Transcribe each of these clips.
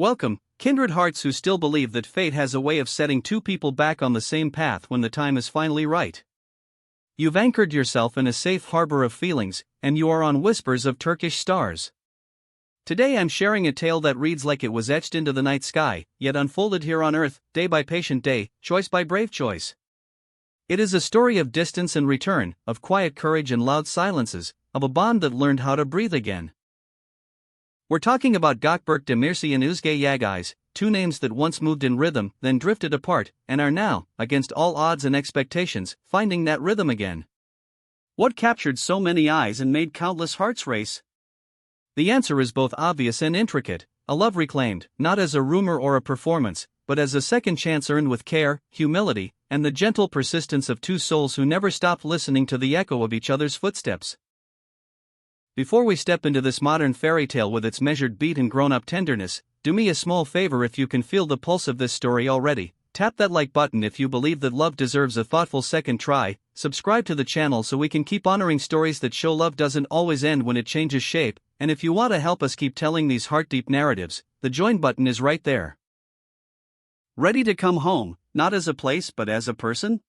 Welcome, kindred hearts who still believe that fate has a way of setting two people back on the same path when the time is finally right. You've anchored yourself in a safe harbor of feelings, and you are on whispers of Turkish stars. Today I'm sharing a tale that reads like it was etched into the night sky, yet unfolded here on earth, day by patient day, choice by brave choice. It is a story of distance and return, of quiet courage and loud silences, of a bond that learned how to breathe again. We're talking about Gökberk Demirci and Özge Yagis, two names that once moved in rhythm, then drifted apart, and are now, against all odds and expectations, finding that rhythm again. What captured so many eyes and made countless hearts race? The answer is both obvious and intricate: a love reclaimed, not as a rumor or a performance, but as a second chance earned with care, humility, and the gentle persistence of two souls who never stopped listening to the echo of each other's footsteps. Before we step into this modern fairy tale with its measured beat and grown-up tenderness, do me a small favor. If you can feel the pulse of this story already, tap that like button. If you believe that love deserves a thoughtful second try, subscribe to the channel so we can keep honoring stories that show love doesn't always end when it changes shape, and if you want to help us keep telling these heart-deep narratives, the join button is right there. Ready to come home, not as a place but as a person?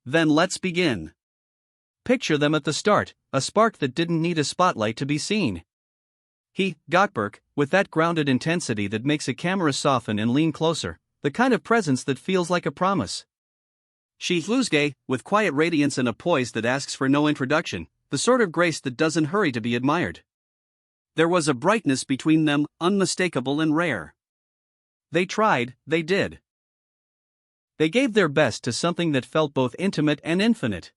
Then let's begin. Picture them at the start, a spark that didn't need a spotlight to be seen. He, Gökberk, with that grounded intensity that makes a camera soften and lean closer, the kind of presence that feels like a promise. She, Özge, with quiet radiance and a poise that asks for no introduction, the sort of grace that doesn't hurry to be admired. There was a brightness between them, unmistakable and rare. They tried, they did. They gave their best to something that felt both intimate and infinite.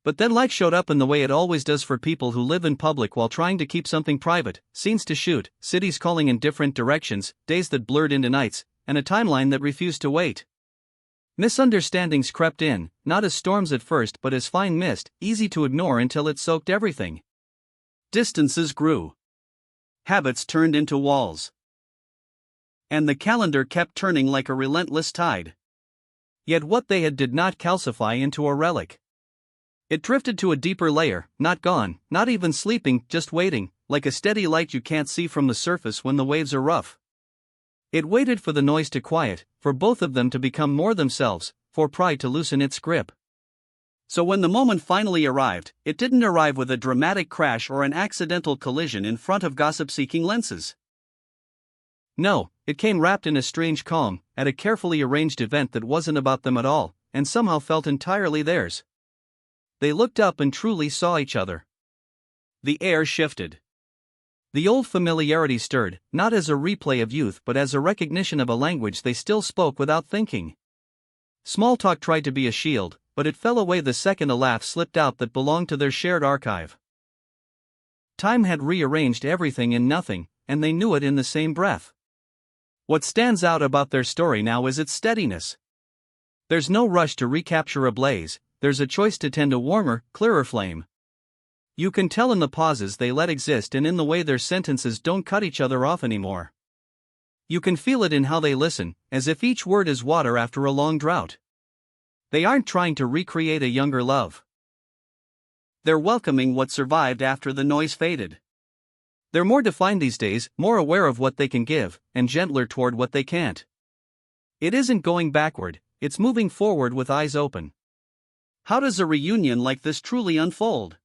But then life showed up in the way it always does for people who live in public while trying to keep something private: scenes to shoot, cities calling in different directions, days that blurred into nights, and a timeline that refused to wait. Misunderstandings crept in, not as storms at first but as fine mist, easy to ignore until it soaked everything. Distances grew. Habits turned into walls. And the calendar kept turning like a relentless tide. Yet what they had did not calcify into a relic. It drifted to a deeper layer, not gone, not even sleeping, just waiting, like a steady light you can't see from the surface when the waves are rough. It waited for the noise to quiet, for both of them to become more themselves, for pride to loosen its grip. So when the moment finally arrived, it didn't arrive with a dramatic crash or an accidental collision in front of gossip-seeking lenses. No, it came wrapped in a strange calm, at a carefully arranged event that wasn't about them at all, and somehow felt entirely theirs. They looked up and truly saw each other. The air shifted. The old familiarity stirred, not as a replay of youth but as a recognition of a language they still spoke without thinking. Small talk tried to be a shield, but it fell away the second a laugh slipped out that belonged to their shared archive. Time had rearranged everything in nothing, and they knew it in the same breath. What stands out about their story now is its steadiness. There's no rush to recapture a blaze. There's a choice to tend a warmer, clearer flame. You can tell in the pauses they let exist and in the way their sentences don't cut each other off anymore. You can feel it in how they listen, as if each word is water after a long drought. They aren't trying to recreate a younger love. They're welcoming what survived after the noise faded. They're more defined these days, more aware of what they can give, and gentler toward what they can't. It isn't going backward, it's moving forward with eyes open. How does a reunion like this truly unfold?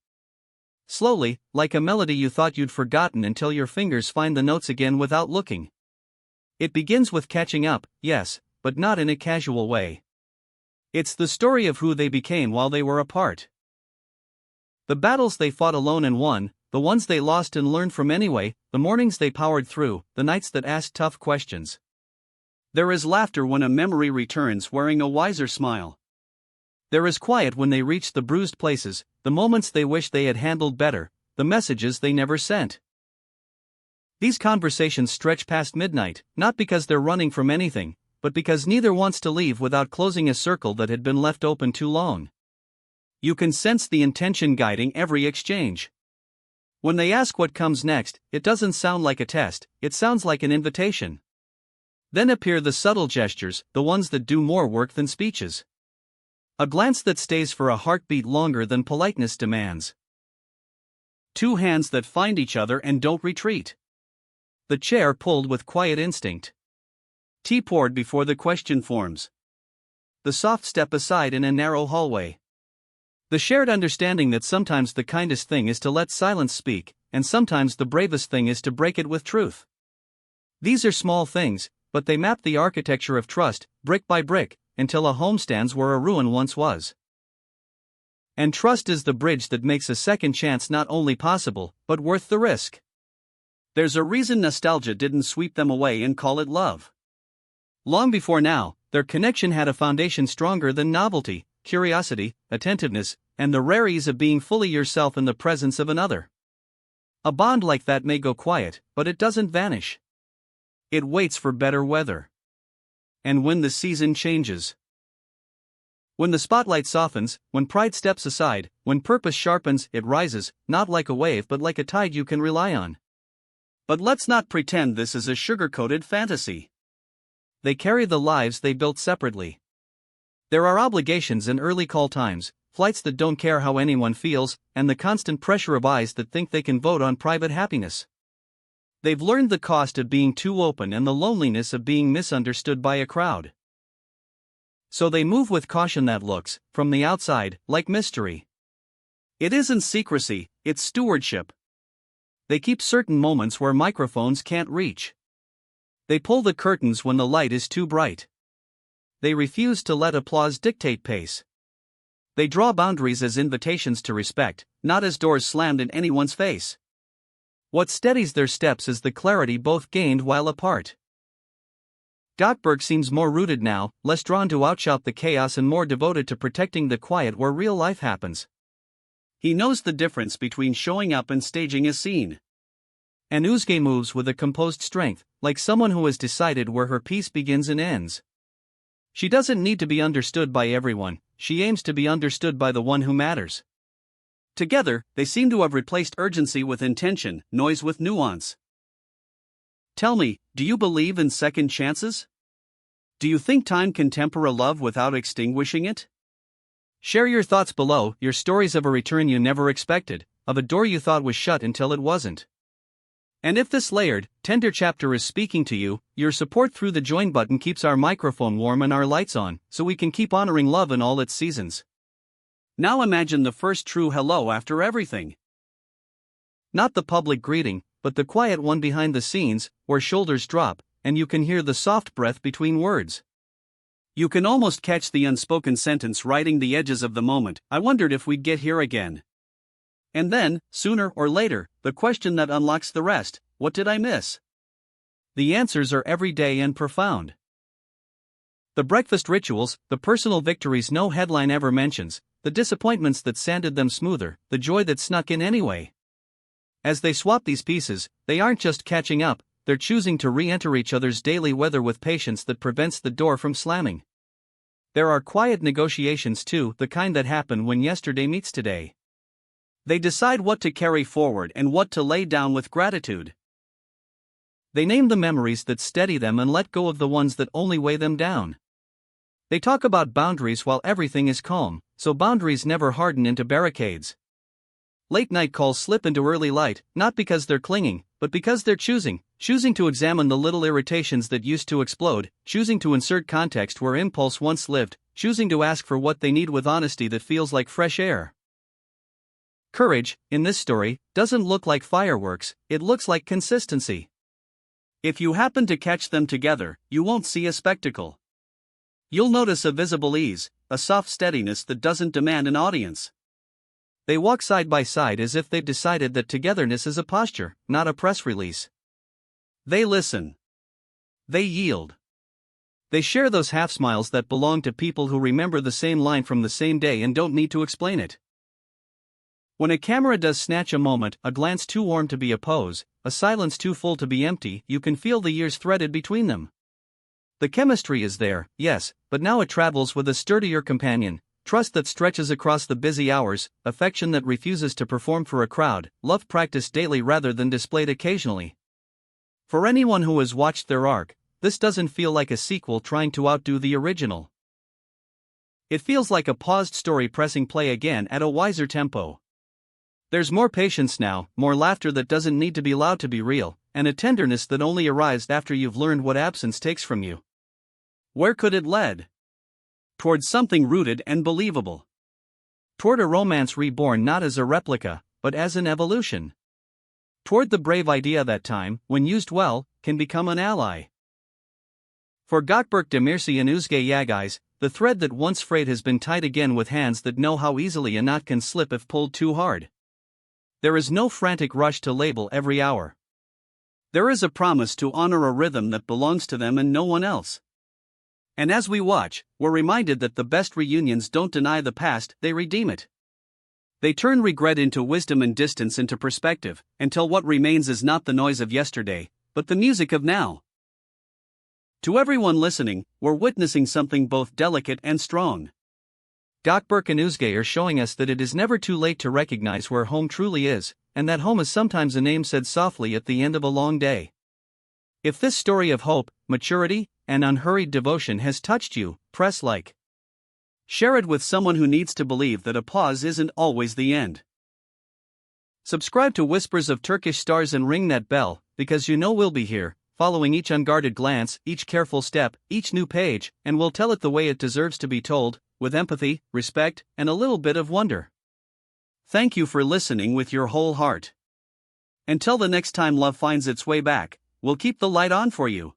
Slowly, like a melody you thought you'd forgotten until your fingers find the notes again without looking. It begins with catching up, yes, but not in a casual way. It's the story of who they became while they were apart. The battles they fought alone and won, the ones they lost and learned from anyway, the mornings they powered through, the nights that asked tough questions. There is laughter when a memory returns wearing a wiser smile. There is quiet when they reach the bruised places, the moments they wish they had handled better, the messages they never sent. These conversations stretch past midnight, not because they're running from anything, but because neither wants to leave without closing a circle that had been left open too long. You can sense the intention guiding every exchange. When they ask what comes next, it doesn't sound like a test, it sounds like an invitation. Then appear the subtle gestures, the ones that do more work than speeches. A glance that stays for a heartbeat longer than politeness demands. Two hands that find each other and don't retreat. The chair pulled with quiet instinct. Tea poured before the question forms. The soft step aside in a narrow hallway. The shared understanding that sometimes the kindest thing is to let silence speak, and sometimes the bravest thing is to break it with truth. These are small things, but they map the architecture of trust, brick by brick, until a home stands where a ruin once was. And trust is the bridge that makes a second chance not only possible, but worth the risk. There's a reason nostalgia didn't sweep them away and call it love. Long before now, their connection had a foundation stronger than novelty, curiosity, attentiveness, and the rare ease of being fully yourself in the presence of another. A bond like that may go quiet, but it doesn't vanish. It waits for better weather. And when the season changes, when the spotlight softens, when pride steps aside, when purpose sharpens, it rises, not like a wave but like a tide you can rely on. But let's not pretend this is a sugar-coated fantasy. They carry the lives they built separately. There are obligations and early call times, flights that don't care how anyone feels, and the constant pressure of eyes that think they can vote on private happiness. They've learned the cost of being too open and the loneliness of being misunderstood by a crowd. So they move with caution that looks, from the outside, like mystery. It isn't secrecy, it's stewardship. They keep certain moments where microphones can't reach. They pull the curtains when the light is too bright. They refuse to let applause dictate pace. They draw boundaries as invitations to respect, not as doors slammed in anyone's face. What steadies their steps is the clarity both gained while apart. Gökberk seems more rooted now, less drawn to outshout the chaos and more devoted to protecting the quiet where real life happens. He knows the difference between showing up and staging a scene. And Özge moves with a composed strength, like someone who has decided where her piece begins and ends. She doesn't need to be understood by everyone, she aims to be understood by the one who matters. Together, they seem to have replaced urgency with intention, noise with nuance. Tell me, do you believe in second chances? Do you think time can temper a love without extinguishing it? Share your thoughts below, your stories of a return you never expected, of a door you thought was shut until it wasn't. And if this layered, tender chapter is speaking to you, your support through the join button keeps our microphone warm and our lights on, so we can keep honoring love in all its seasons. Now imagine the first true hello after everything. Not the public greeting, but the quiet one behind the scenes, where shoulders drop, and you can hear the soft breath between words. You can almost catch the unspoken sentence riding the edges of the moment, I wondered if we'd get here again. And then, sooner or later, the question that unlocks the rest, what did I miss? The answers are everyday and profound. The breakfast rituals, the personal victories no headline ever mentions, the disappointments that sanded them smoother, the joy that snuck in anyway. As they swap these pieces, they aren't just catching up, they're choosing to re-enter each other's daily weather with patience that prevents the door from slamming. There are quiet negotiations too, the kind that happen when yesterday meets today. They decide what to carry forward and what to lay down with gratitude. They name the memories that steady them and let go of the ones that only weigh them down. They talk about boundaries while everything is calm, so boundaries never harden into barricades. Late night calls slip into early light, not because they're clinging, but because they're choosing to examine the little irritations that used to explode, choosing to insert context where impulse once lived, choosing to ask for what they need with honesty that feels like fresh air. Courage, in this story, doesn't look like fireworks, it looks like consistency. If you happen to catch them together, you won't see a spectacle. You'll notice a visible ease, a soft steadiness that doesn't demand an audience. They walk side by side as if they've decided that togetherness is a posture, not a press release. They listen. They yield. They share those half smiles that belong to people who remember the same line from the same day and don't need to explain it. When a camera does snatch a moment, a glance too warm to be a pose, a silence too full to be empty, you can feel the years threaded between them. The chemistry is there, yes, but now it travels with a sturdier companion. Trust that stretches across the busy hours, affection that refuses to perform for a crowd, love practiced daily rather than displayed occasionally. For anyone who has watched their arc, this doesn't feel like a sequel trying to outdo the original. It feels like a paused story pressing play again at a wiser tempo. There's more patience now, more laughter that doesn't need to be loud to be real, and a tenderness that only arrives after you've learned what absence takes from you. Where could it lead? Towards something rooted and believable. Toward a romance reborn not as a replica, but as an evolution. Toward the brave idea that time, when used well, can become an ally. For Gökberk de Mircea and Özge Yagais, the thread that once frayed has been tied again with hands that know how easily a knot can slip if pulled too hard. There is no frantic rush to label every hour. There is a promise to honor a rhythm that belongs to them and no one else. And as we watch, we're reminded that the best reunions don't deny the past, they redeem it. They turn regret into wisdom and distance into perspective, until what remains is not the noise of yesterday, but the music of now. To everyone listening, we're witnessing something both delicate and strong. Gökberk and Özge are showing us that it is never too late to recognize where home truly is, and that home is sometimes a name said softly at the end of a long day. If this story of hope, maturity, and unhurried devotion has touched you, press like. Share it with someone who needs to believe that a pause isn't always the end. Subscribe to Whispers of Turkish Stars and ring that bell, because you know we'll be here, following each unguarded glance, each careful step, each new page, and we'll tell it the way it deserves to be told, with empathy, respect, and a little bit of wonder. Thank you for listening with your whole heart. Until the next time love finds its way back, we'll keep the light on for you.